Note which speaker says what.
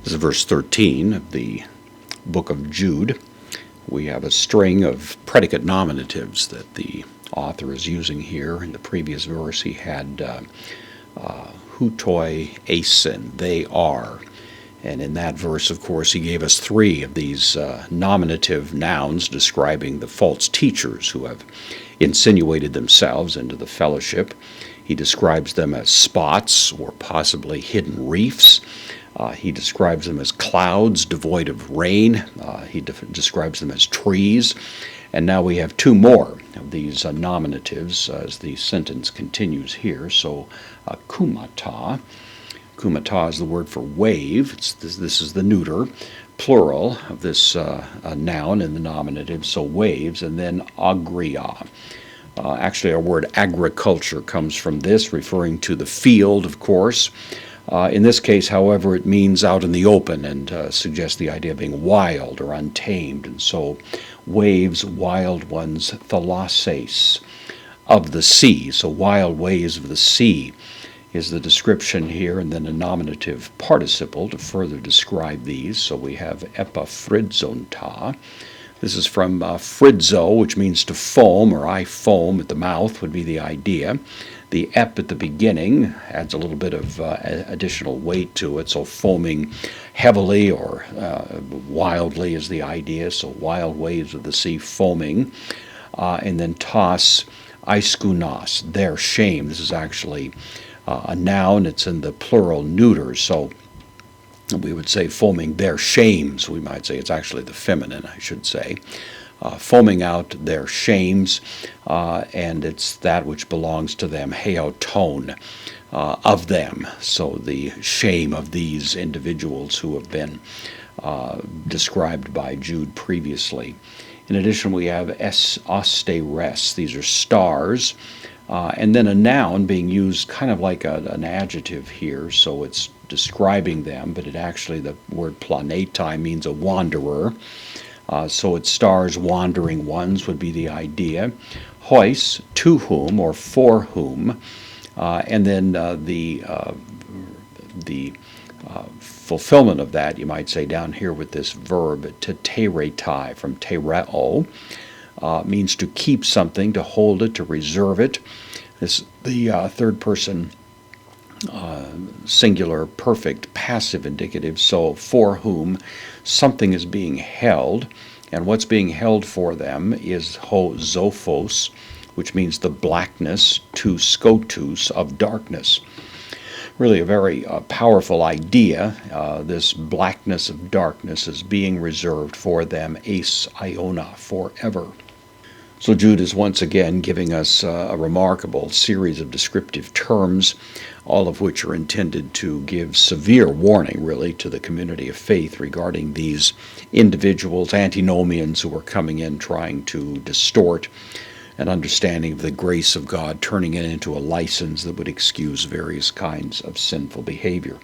Speaker 1: This is verse 13 of the book of Jude. We have a string of predicate nominatives that the author is using here. In the previous verse he had hutoi eisen, they are. And in that verse, of course, he gave us three of these nominative nouns describing the false teachers who have insinuated themselves into the fellowship. He describes them as spots or possibly hidden reefs. He describes them as clouds devoid of rain. He describes them as trees. And now we have two more of these nominatives as the sentence continues here. So, kumata. Kumata is the word for wave. This is the neuter, plural of this noun in the nominative, so waves, and then agria. Actually, our word agriculture comes from this, referring to the field, of course. In this case, however, it means out in the open and suggests the idea of being wild or untamed. And so, waves, wild ones, thalasses, of the sea. So, wild waves of the sea is the description here, and then a nominative participle to further describe these. So we have epaphridzonta. This is from fridzo, which means to foam, or I foam at the mouth would be the idea. The ep at the beginning adds a little bit of additional weight to it, so foaming heavily or wildly is the idea, so wild waves of the sea foaming. And then tas, aiskunas, their shame. This is actually a noun. It's in the plural neuter, so we would say foaming their shames. We might say it's actually the feminine, I should say. Foaming out their shames, and it's that which belongs to them, heotone, of them. So the shame of these individuals who have been described by Jude previously. In addition, we have asteres. These are stars. And then a noun being used kind of like an adjective here, so it's describing them, but it actually, the word planetai means a wanderer. So it's stars, wandering ones would be the idea. Hois, to whom or for whom. And then the fulfillment of that, you might say down here with this verb, to teretai, from tereo. Means to keep something, to hold it, to reserve it. This the third person singular perfect passive indicative, so for whom something is being held, and what's being held for them is ho zophos, which means the blackness, to scotus, of darkness. Really a very powerful idea. This blackness of darkness is being reserved for them, eis iona, forever. So Jude is once again giving us a remarkable series of descriptive terms, all of which are intended to give severe warning, really, to the community of faith regarding these individuals, antinomians who are coming in trying to distort an understanding of the grace of God, turning it into a license that would excuse various kinds of sinful behavior.